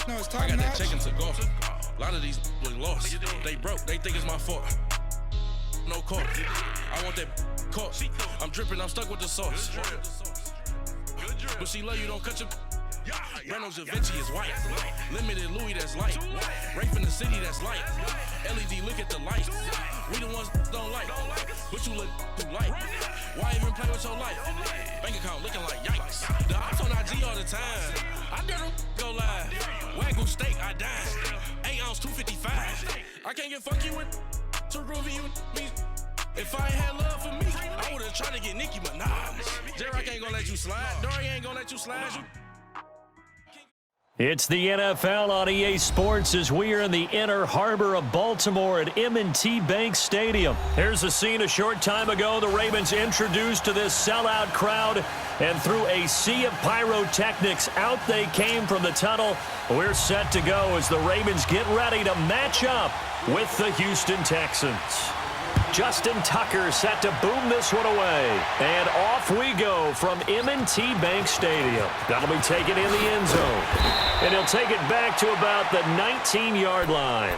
No, it's I top got that notch. check into golf. A lot of these was lost. They broke. They think it's my fault. No call. I want that caught. I'm dripping. I'm stuck with the sauce. But she love you. Don't cut your. Reynolds Da Vinci is white. Limited Louis that's light. Rape in the city that's light. LED look at the lights. We the ones don't like. But you look too light. Why even play with your life? Bank account looking like yikes. The ops on IG all the time. I dare them go live. Wagyu steak, I dine. 8 ounce 255. I can't get fuck you with too groovy you me. If I ain't had love for me, I would've tried to get Nicki Minaj. J-Rock ain't gonna let you slide. Dory ain't gonna let you slide. It's the NFL on EA Sports as we are in the inner harbor of Baltimore at M&T Bank Stadium. Here's a scene a short time ago. The Ravens introduced to this sellout crowd, and through a sea of pyrotechnics, out they came from the tunnel. We're set to go as the Ravens get ready to match up with the Houston Texans. Justin Tucker set to boom this one away. And off we go from M&T Bank Stadium. That'll be taken in the end zone. And he'll take it back to about the 19-yard line.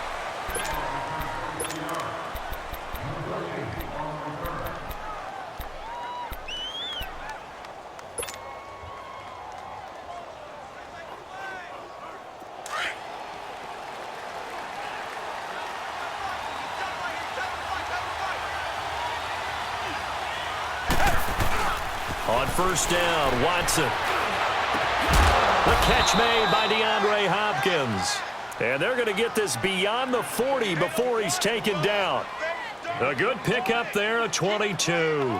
On first down, Watson. The catch made by DeAndre Hopkins. And they're going to get this beyond the 40 before he's taken down. A good pickup there, a 22.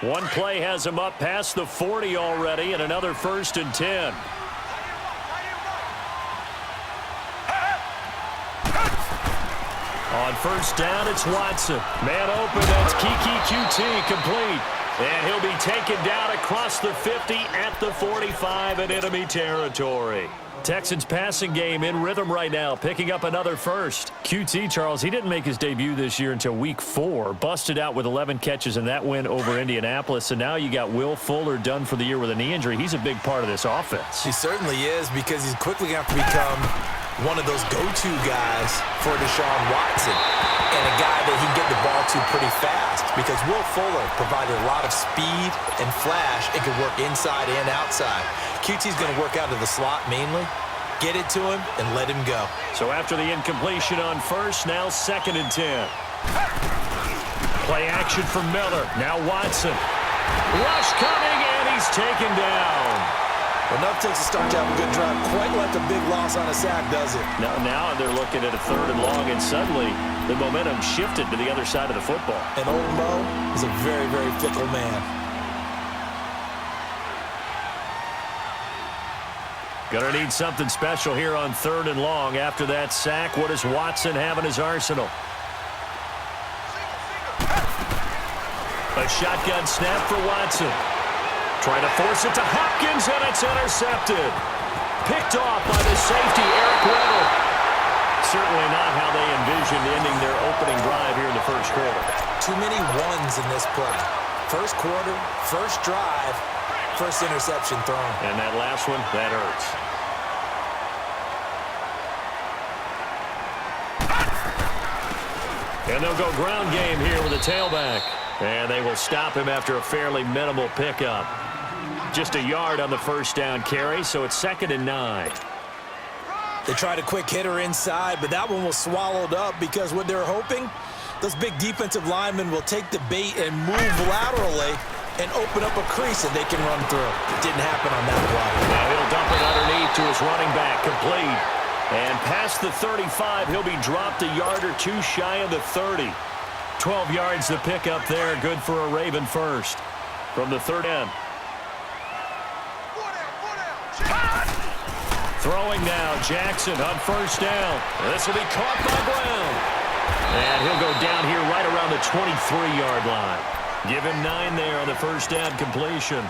One play has him up past the 40 already, and another 1st and 10. On first down, it's Watson. Man open, that's Kiki QT complete. And he'll be taken down across the 50 at the 45 in enemy territory. Texans passing game in rhythm right now, picking up another first. QT, Charles, he didn't make his debut this year until week 4. Busted out with 11 catches in that win over Indianapolis. And now you got Will Fuller done for the year with a knee injury. He's a big part of this offense. He certainly is, because he's quickly going to have to become one of those go-to guys for Deshaun Watson, and a guy that he can get the ball to pretty fast, because Will Fuller provided a lot of speed and flash and can work inside and outside. QT's going to work out of the slot mainly, get it to him, and let him go. So after the incompletion on first, now 2nd and 10. Play action for Miller. Now Watson. Rush coming, and he's taken down. Enough takes a start to have a good drive. Quite like a big loss on a sack, does it? Now they're looking at a 3rd and long, and suddenly the momentum shifted to the other side of the football. And old Mo is a very, very fickle man. Gonna need something special here on 3rd and long. After that sack, what does Watson have in his arsenal? A shotgun snap for Watson. Trying to force it to Hopkins, and it's intercepted. Picked off by the safety, Eric Weddle. Certainly not how they envisioned ending their opening drive here in the first quarter. Too many ones in this play. First quarter, first drive, first interception thrown. And that last one, that hurts. And they'll go ground game here with a tailback. And they will stop him after a fairly minimal pickup. Just a yard on the first down carry, so it's 2nd and 9. They tried a quick hitter inside, but that one was swallowed up, because what they're hoping, those big defensive linemen will take the bait and move laterally and open up a crease that they can run through. It didn't happen on that play. Now he'll dump it underneath to his running back, complete. And past the 35, he'll be dropped a yard or two shy of the 30. 12 yards to pick up there, good for a Raven first. From the 3rd end. Throwing now, Jackson on first down. This will be caught by Brown. And he'll go down here right around the 23-yard line. Give him 9 there on the first down completion.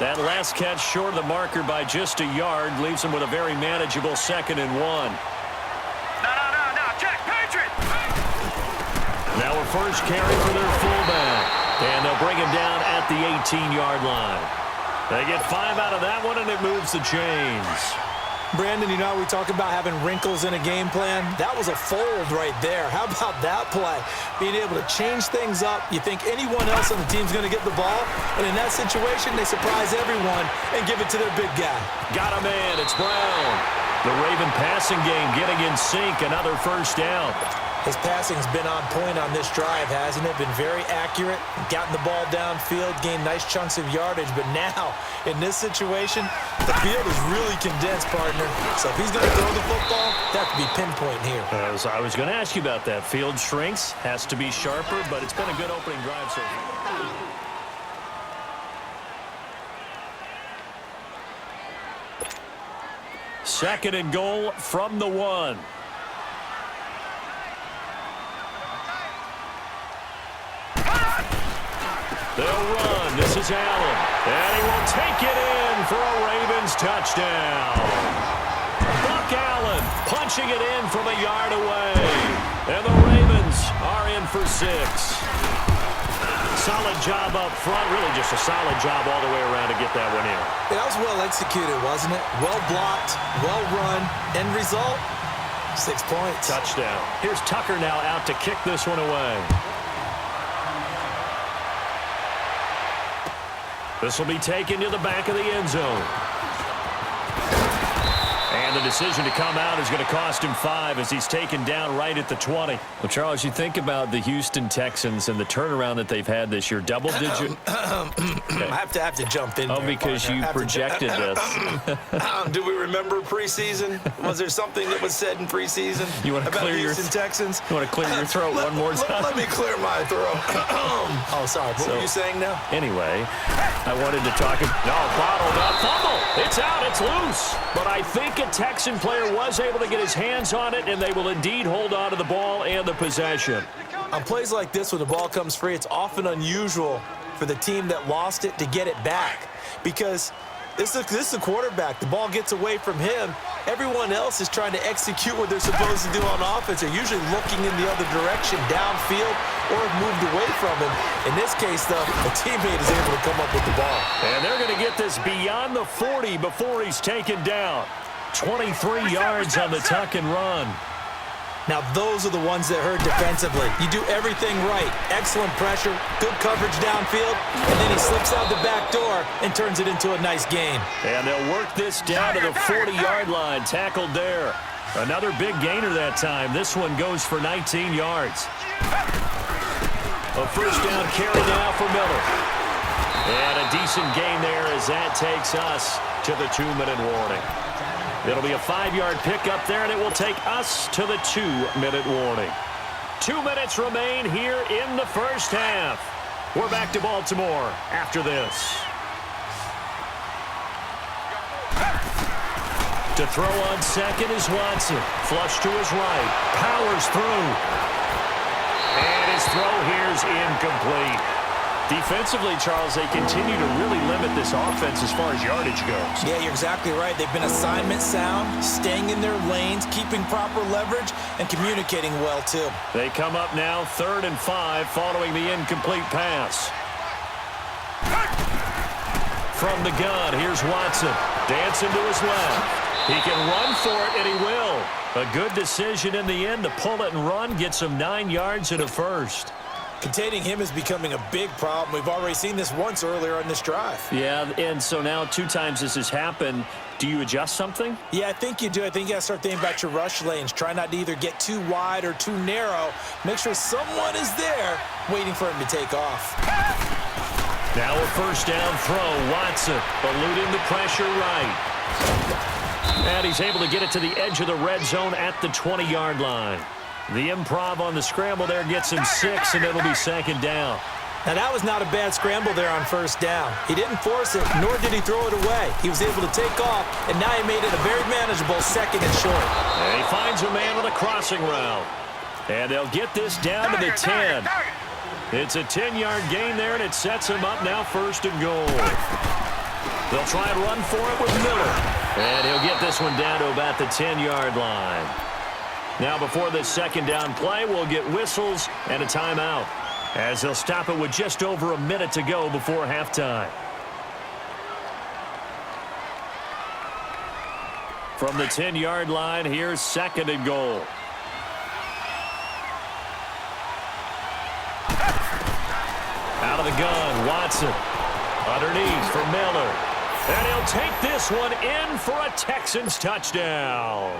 That last catch short of the marker by just a yard leaves him with a very manageable 2nd and 1. No, Jack, Patriot! Now a first carry for their fullback. And they'll bring him down at the 18-yard line. They get 5 out of that one, and it moves the chains. Brandon, you know we talk about having wrinkles in a game plan? That was a fold right there. How about that play? Being able to change things up. You think anyone else on the team's going to get the ball, and in that situation, they surprise everyone and give it to their big guy. Got a man. It's Brown. The Raven passing game getting in sync. Another first down. His passing's been on point on this drive, hasn't it? Been very accurate, gotten the ball downfield, gained nice chunks of yardage. But now, in this situation, the field is really condensed, partner. So if he's going to throw the football, that could be pinpoint here. I was going to ask you about that. Field shrinks, has to be sharper, but it's been a good opening drive so far. Second and goal from the 1. They'll run. This is Allen. And he will take it in for a Ravens touchdown. Buck Allen punching it in from a yard away. And the Ravens are in for 6. Solid job up front. Really just a solid job all the way around to get that one in. That was well executed, wasn't it? Well blocked, well run. End result, 6 points. Touchdown. Here's Tucker now out to kick this one away. This will be taken to the back of the end zone. And the decision to come out is going to cost him 5 as he's taken down right at the 20. Well, Charles, you think about the Houston Texans and the turnaround that they've had this year. Double-digit. Okay. I have to jump in. Oh, there, because partner. You projected this. Do we remember preseason? Was there something that was said in preseason you want to about clear Houston Texans? You want to clear your throat one more time? Let me clear my throat. Oh, sorry. What were you saying now? Anyway, I wanted to talk. No, bottled up. Fumble. It's out. It's loose. But I think a Texan player was able to get his hands on it, and they will indeed hold on to the ball and the possession. On plays like this, when the ball comes free, it's often unusual for the team that lost it to get it back, because this is a quarterback. The ball gets away from him. Everyone else is trying to execute what they're supposed to do on offense. They're usually looking in the other direction, downfield, or have moved away from him. In this case, though, a teammate is able to come up with the ball. And they're going to get this beyond the 40 before he's taken down. 23 yards on the tuck and run. Now, those are the ones that hurt defensively. You do everything right. Excellent pressure, good coverage downfield, and then he slips out the back door and turns it into a nice gain. And they'll work this down to the 40-yard line. Tackled there. Another big gainer that time. This one goes for 19 yards. A first down carry now for Miller. And a decent gain there as that takes us to the 2-minute warning. It'll be a 5-yard pickup there, and it will take us to the 2-minute warning. 2 minutes remain here in the first half. We're back to Baltimore after this. To throw on second is Watson. Flush to his right. Powers through. And his throw here is incomplete. Defensively, Charles, they continue to really limit this offense as far as yardage goes. Yeah, you're exactly right. They've been assignment sound, staying in their lanes, keeping proper leverage, and communicating well, too. They come up now 3rd and 5 following the incomplete pass. From the gun, here's Watson. Dancing to his left. He can run for it, and he will. A good decision in the end to pull it and run, get some 9 yards and a first. Containing him is becoming a big problem. We've already seen this once earlier on this drive. Yeah, and so now 2 times this has happened. Do you adjust something? Yeah, I think you do. I think you got to start thinking about your rush lanes. Try not to either get too wide or too narrow. Make sure someone is there waiting for him to take off. Now a first down throw. Watson eluding the pressure right. And he's able to get it to the edge of the red zone at the 20-yard line. The improv on the scramble there gets him 6, and it'll be 2nd down. Now, that was not a bad scramble there on first down. He didn't force it, nor did he throw it away. He was able to take off, and now he made it a very manageable 2nd and short. And he finds a man with a crossing route. And they'll get this down to the 10. It's a 10-yard gain there, and it sets him up now 1st and goal. They'll try and run for it with Miller. And he'll get this one down to about the 10-yard line. Now before this second down play, we'll get whistles and a timeout, as they'll stop it with just over a minute to go before halftime. From the 10-yard line, here's second and goal. Out of the gun, Watson. Underneath for Miller. And he'll take this one in for a Texans touchdown.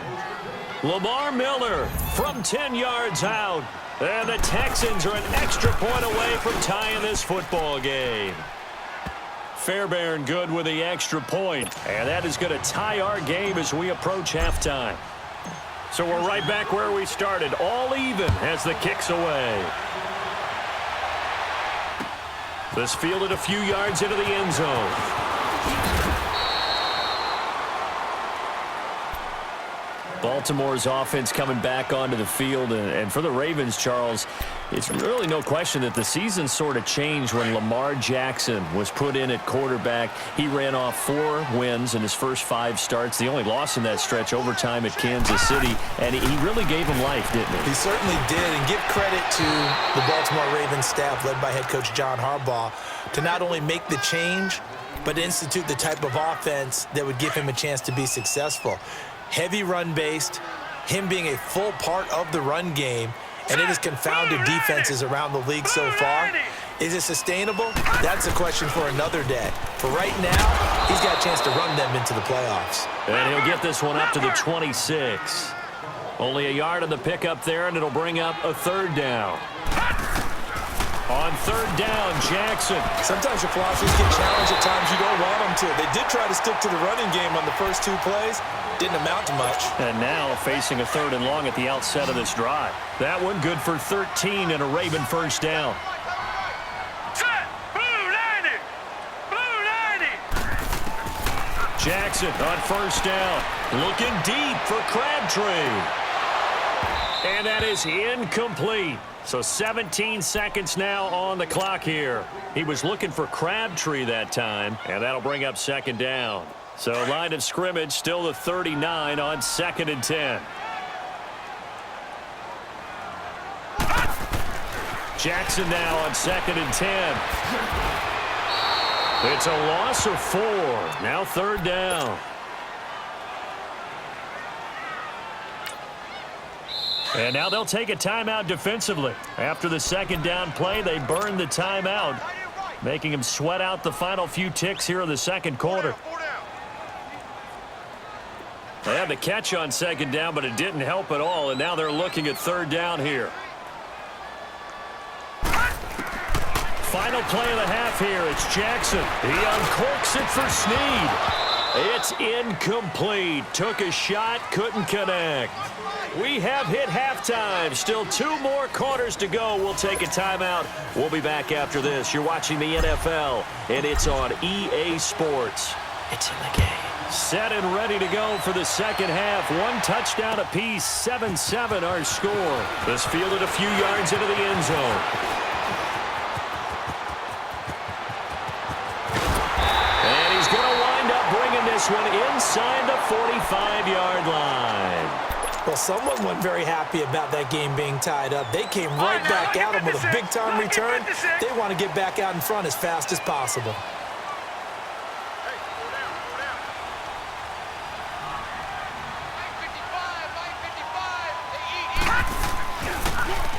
Lamar Miller from 10 yards out. And the Texans are an extra point away from tying this football game. Fairbairn good with the extra point. And that is going to tie our game as we approach halftime. So we're right back where we started. All even as the kick's away. This fielded a few yards into the end zone. Baltimore's offense coming back onto the field. And for the Ravens, Charles, it's really no question that the season sort of changed when Lamar Jackson was put in at quarterback. He ran off 4 wins in his first 5 starts. The only loss in that stretch, overtime at Kansas City. And he really gave him life, didn't he? He certainly did. And give credit to the Baltimore Ravens staff, led by head coach John Harbaugh, to not only make the change, but institute the type of offense that would give him a chance to be successful. Heavy run-based, him being a full part of the run game, and it has confounded defenses around the league so far. Is it sustainable? That's a question for another day. For right now, he's got a chance to run them into the playoffs. And he'll get this one up to the 26. Only a yard on the pickup there, and it'll bring up a third down. On third down, Jackson. Sometimes your philosophies get challenged at times you don't want them to. They did try to stick to the running game on the first 2 plays. Didn't amount to much. And now facing a 3rd and long at the outset of this drive. That one good for 13 and a Raven first down. Jackson on first down. Looking deep for Crabtree. And that is incomplete. So 17 seconds now on the clock here. He was looking for Crabtree that time, and that'll bring up second down. So line of scrimmage still the 39 on 2nd and 10. Jackson now on 2nd and 10. It's a loss of 4. Now third down. And now they'll take a timeout defensively. After the second down play, they burn the timeout, making them sweat out the final few ticks here in the second quarter. They had the catch on second down, but it didn't help at all, and now they're looking at third down here. Final play of the half here. It's Jackson. He uncorks it for Snead. It's incomplete. Took a shot, couldn't connect. We have hit halftime. Still 2 more quarters to go. We'll take a timeout. We'll be back after this. You're watching the NFL, and it's on EA Sports. It's in the game. Set and ready to go for the second half. 1 touchdown apiece, 7-7 our score. This fielded a few yards into the end zone. And he's going to wind up bringing this one inside the 45-yard line. Well, someone wasn't very happy about that game being tied up. They came right back at him with a big-time return. They want to get back out in front as fast as possible.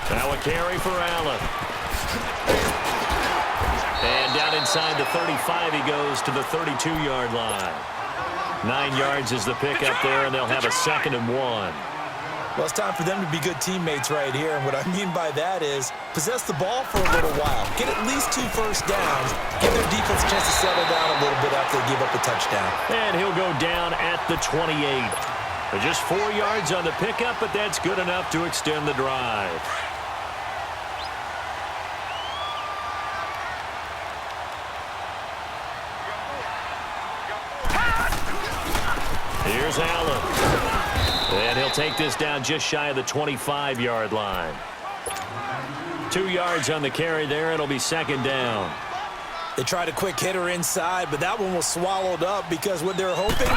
Now a carry for Allen. And down inside the 35 he goes to the 32-yard line. 9 yards is the pickup there, and they'll have a 2nd and 1. Well, it's time for them to be good teammates right here. And what I mean by that is possess the ball for a little while. Get at least 2 first downs. Give their defense a chance to settle down a little bit after they give up a touchdown. And he'll go down at the 28. Just 4 yards on the pickup, but that's good enough to extend the drive. Here's Allen. And he'll take this down just shy of the 25-yard line. 2 yards on the carry there. It'll be second down. They tried a quick hitter inside, but that one was swallowed up because what they're hoping,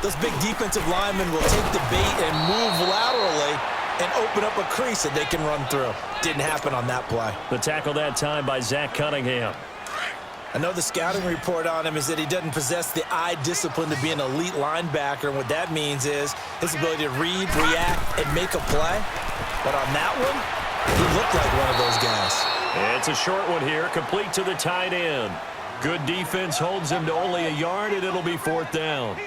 those big defensive linemen will take the bait and move laterally and open up a crease that they can run through. Didn't happen on that play. The tackle that time by Zach Cunningham. I know the scouting report on him is that he doesn't possess the eye discipline to be an elite linebacker. And what that means is his ability to read, react, and make a play. But on that one, he looked like one of those guys. It's a short one here, complete to the tight end. Good defense holds him to only a yard, and it'll be 4th down.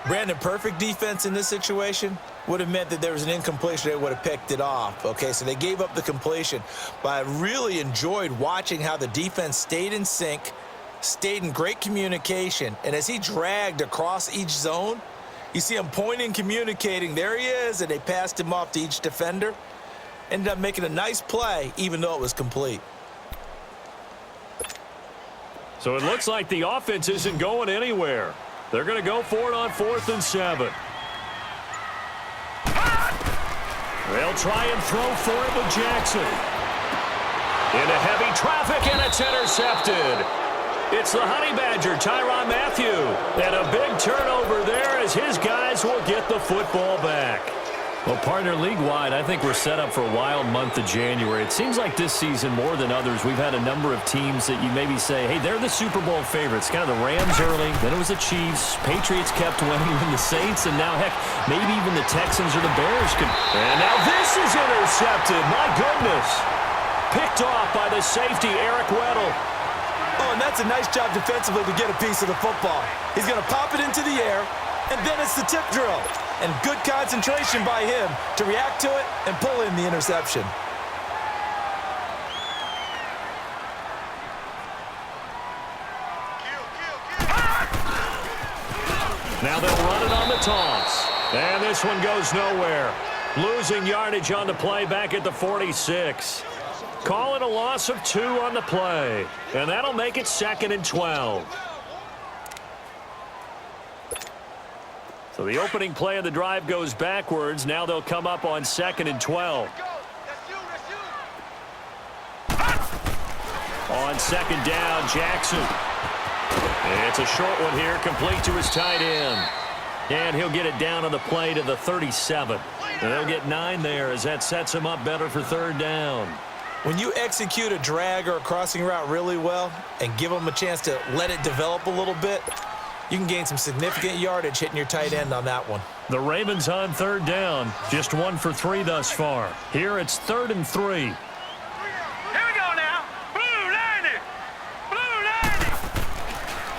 Brandon, perfect defense in this situation would have meant that there was an incompletion. They would have picked it off. Okay, so they gave up the completion. But I really enjoyed watching how the defense stayed in sync, stayed in great communication. And as he dragged across each zone, you see him pointing, communicating. There he is, and they passed him off to each defender. Ended up making a nice play, even though it was complete. So it looks like the offense isn't going anywhere. They're going to go for it on 4th and 7. They'll try and throw for it with Jackson. Into heavy traffic, and it's intercepted. It's the Honey Badger, Tyrann Mathieu. And a big turnover there as his guys will get the football back. Well, partner, league-wide, I think we're set up for a wild month of January. It seems like this season, more than others, we've had a number of teams that you maybe say, hey, they're the Super Bowl favorites. Kind of the Rams early, then it was the Chiefs. Patriots kept winning, and the Saints, and now, heck, maybe even the Texans or the Bears could. And now this is intercepted. My goodness. Picked off by the safety, Eric Weddle. Oh, and that's a nice job defensively to get a piece of the football. He's going to pop it into the air, and then it's the tip drill. And good concentration by him to react to it and pull in the interception. Now they'll run it on the toss. And this one goes nowhere. Losing yardage on the play back at the 46. Call it a loss of 2 on the play. And that'll make it 2nd and 12. So the opening play of the drive goes backwards. Now they'll come up on 2nd and 12. On 2nd down, Jackson. It's a short one here, complete to his tight end. And he'll get it down on the play to the 37. And they'll get 9 there as that sets him up better for 3rd down. When you execute a drag or a crossing route really well and give them a chance to let it develop a little bit, you can gain some significant yardage hitting your tight end on that one. The Ravens on 3rd down. Just 1 for 3 thus far. Here it's 3rd and 3. Here we go now. Blue 90. Blue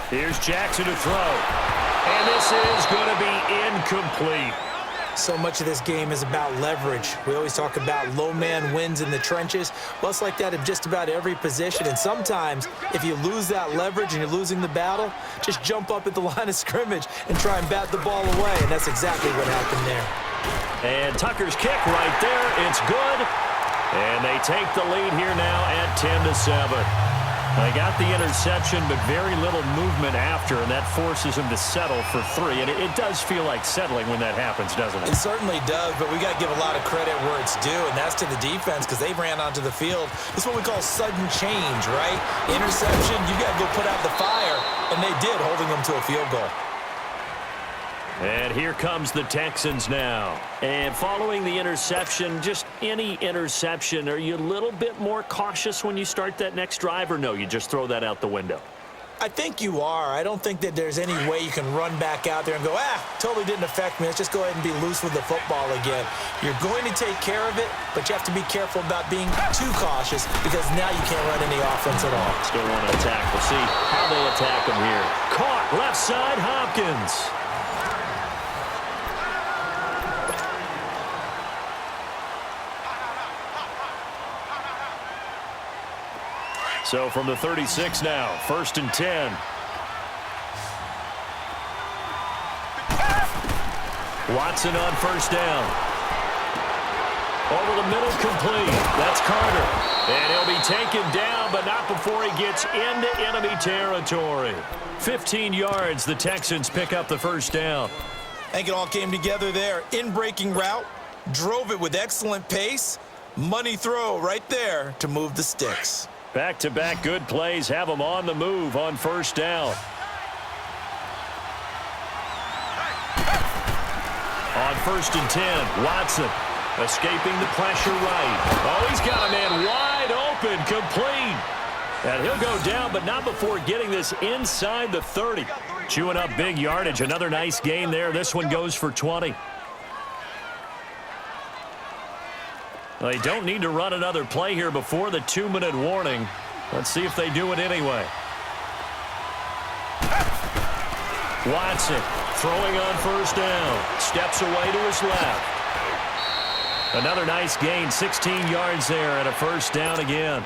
90. Here's Jackson to throw. And this is going to be incomplete. So much of this game is about leverage. We always talk about low man wins in the trenches. Well, it's like that in just about every position. And sometimes, if you lose that leverage and you're losing the battle, just jump up at the line of scrimmage and try and bat the ball away. And that's exactly what happened there. And Tucker's kick right there. It's good. And they take the lead here now at 10-7. They got the interception, but very little movement after, and that forces him to settle for 3. And it does feel like settling when that happens, doesn't it? It certainly does, but we got to give a lot of credit where it's due, and that's to the defense because they ran onto the field. This is what we call sudden change, right? Interception, you got to go put out the fire, and they did, holding them to a field goal. And here comes the Texans now. And following the interception, just any interception, are you a little bit more cautious when you start that next drive, or no, you just throw that out the window? I think you are. I don't think that there's any way you can run back out there and go, totally didn't affect me. Let's just go ahead and be loose with the football again. You're going to take care of it, but you have to be careful about being too cautious because now you can't run any offense at all. Still want to attack. We'll see how they attack him here. Caught left side, Hopkins. So from the 36 now, 1st and 10. Watson on 1st down. Over the middle, complete. That's Carter. And he'll be taken down, but not before he gets into enemy territory. 15 yards, the Texans pick up the 1st down. I think it all came together there. In-breaking route, drove it with excellent pace. Money throw right there to move the sticks. Back-to-back good plays have them on the move on 1st down. On 1st and 10, Watson. Escaping the pressure right. Oh, he's got a man wide open, complete. And he'll go down, but not before getting this inside the 30. Chewing up big yardage. Another nice gain there. This one goes for 20. They don't need to run another play here before the 2-minute warning. Let's see if they do it anyway. Watson throwing on first down. Steps away to his left. Another nice gain, 16 yards there and a first down again.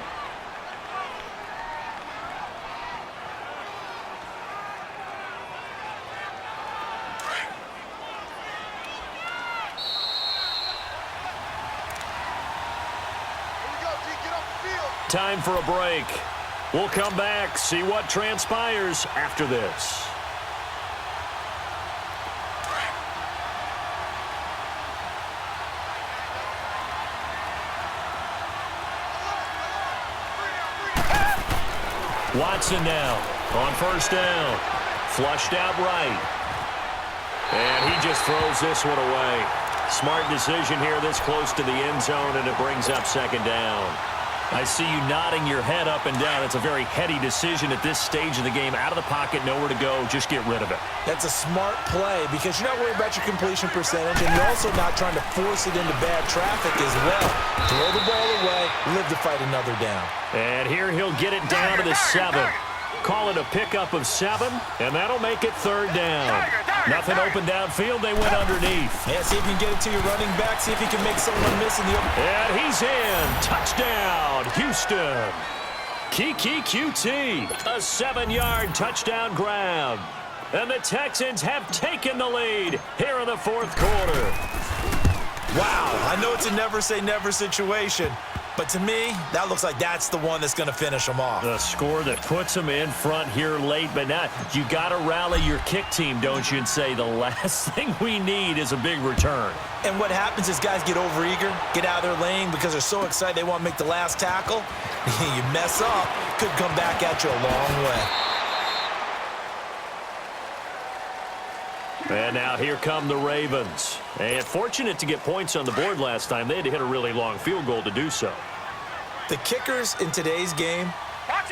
Time for a break. We'll come back, see what transpires after this. Watson now on first down. Flushed out right. And he just throws this one away. Smart decision here this close to the end zone, and it brings up second down. I see you nodding your head up and down. It's a very heady decision at this stage of the game. Out of the pocket, nowhere to go. Just get rid of it. That's a smart play because you're not worried about your completion percentage, and you're also not trying to force it into bad traffic as well. Throw the ball away, live to fight another down. And here he'll get it down to the 7. Call it a pickup of 7, and that'll make it third down. Nothing open downfield. They went underneath. Yeah, see if you can get it to your running back. See if you can make someone miss in the open. And he's in. Touchdown, Houston. Kiki QT. A 7-yard touchdown grab. And the Texans have taken the lead here in the fourth quarter. Wow, I know it's a never-say-never situation. But to me, that looks like that's the one that's going to finish them off. The score that puts them in front here late, but now you got to rally your kick team, don't you, and say the last thing we need is a big return. And what happens is guys get overeager, get out of their lane because they're so excited they want to make the last tackle. You mess up, could come back at you a long way. And now here come the Ravens. And fortunate to get points on the board last time. They had to hit a really long field goal to do so. The kickers in today's game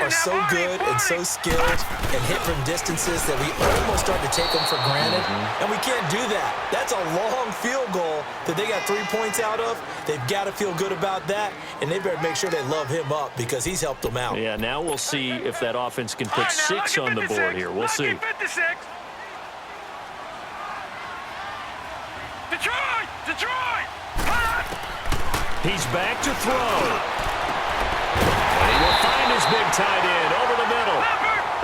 are so good and so skilled and hit from distances that we almost start to take them for granted. And we can't do that. That's a long field goal that they got 3 points out of. They've got to feel good about that, and they better make sure they love him up because he's helped them out. Yeah, now we'll see if that offense can put 6 on the board here. We'll see. Detroit! He's back to throw. And he will find his big tight end over the middle.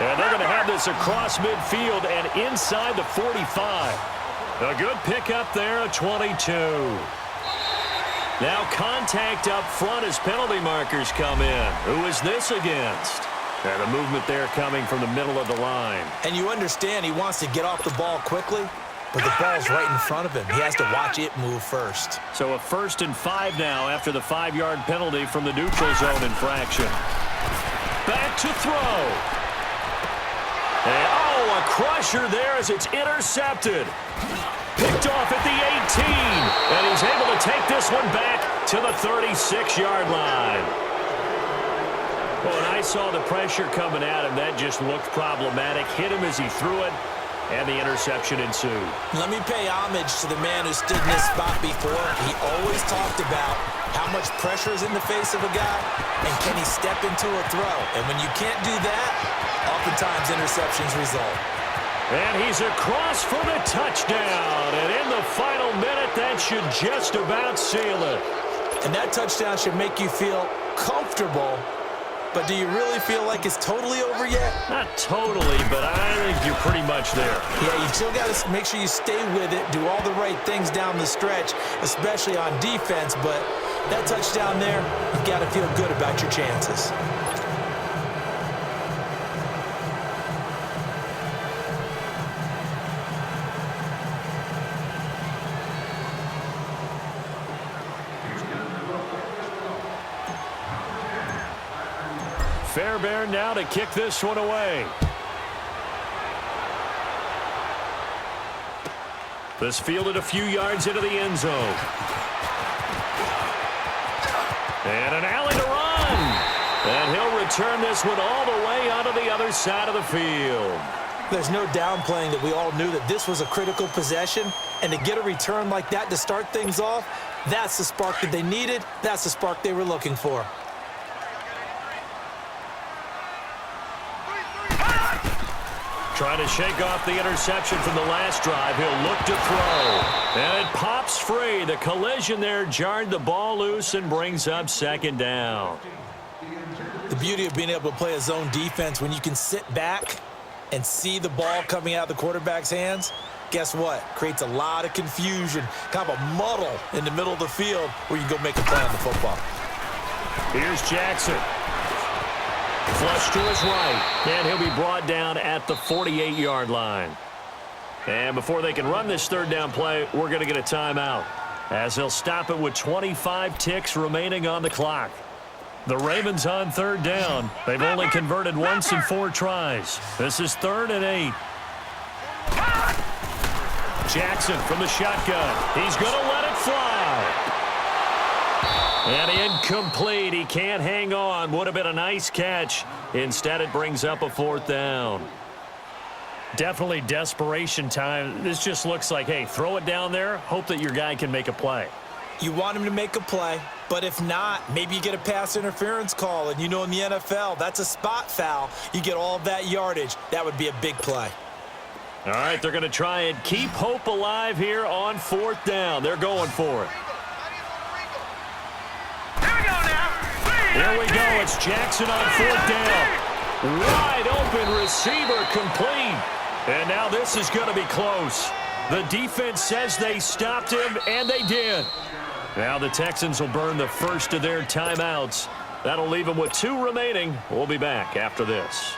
And they're going to have this across midfield and inside the 45. A good pickup there, a 22. Now contact up front as penalty markers come in. Who is this against? And the movement there coming from the middle of the line. And you understand he wants to get off the ball quickly. But the ball's right in front of him. He has to watch it move first. So a 1st and 5 now after the 5-yard penalty from the neutral zone infraction. Back to throw. And, oh, a crusher there as it's intercepted. Picked off at the 18. And he's able to take this one back to the 36-yard line. Well, when I saw the pressure coming at him, that just looked problematic. Hit him as he threw it. And the interception ensued. Let me pay homage to the man who stood in this spot before. He always talked about how much pressure is in the face of a guy and can he step into a throw. And when you can't do that, oftentimes interceptions result. And he's across for the touchdown. And in the final minute, that should just about seal it. And that touchdown should make you feel comfortable. But do you really feel like it's totally over yet? Not totally, but I think you're pretty much there. Yeah, you still got to make sure you stay with it, do all the right things down the stretch, especially on defense. But that touchdown there, you've got to feel good about your chances. Fairbairn now to kick this one away. This fielded a few yards into the end zone. And an alley to run. And he'll return this one all the way onto the other side of the field. There's no downplaying that we all knew that this was a critical possession, and to get a return like that to start things off, that's the spark that they needed. That's the spark they were looking for. Trying to shake off the interception from the last drive. He'll look to throw. And it pops free. The collision there jarred the ball loose and brings up second down. The beauty of being able to play a zone defense when you can sit back and see the ball coming out of the quarterback's hands, guess what? Creates a lot of confusion, kind of a muddle in the middle of the field where you can go make a play on the football. Here's Jackson. Flush to his right, and he'll be brought down at the 48-yard line. And before they can run this third down play, we're going to get a timeout, as they'll stop it with 25 ticks remaining on the clock. The Ravens on third down. They've only converted once in 4 tries. This is 3rd and 8. Jackson from the shotgun. He's going to let it fly. And incomplete. He can't hang on. Would have been a nice catch. Instead, it brings up a 4th down. Definitely desperation time. This just looks like, hey, throw it down there. Hope that your guy can make a play. You want him to make a play, but if not, maybe you get a pass interference call. And you know in the NFL, that's a spot foul. You get all of that yardage. That would be a big play. All right, they're going to try and keep hope alive here on 4th down. They're going for it. Here we go. It's Jackson on 4th down. Wide open receiver complete. And now this is going to be close. The defense says they stopped him, and they did. Now the Texans will burn the first of their timeouts. That'll leave them with 2 remaining. We'll be back after this.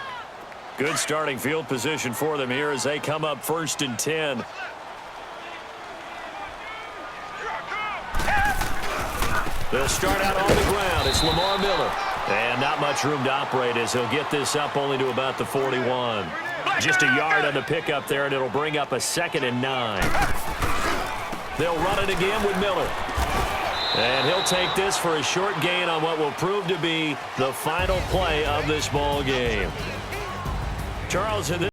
Good starting field position for them here as they come up 1st and 10. They'll start out on the ground. It's Lamar Miller. And not much room to operate as he'll get this up only to about the 41. Just a yard on the pickup there, and it'll bring up a 2nd and 9. They'll run it again with Miller. And he'll take this for a short gain on what will prove to be the final play of this ball game. Charles, in this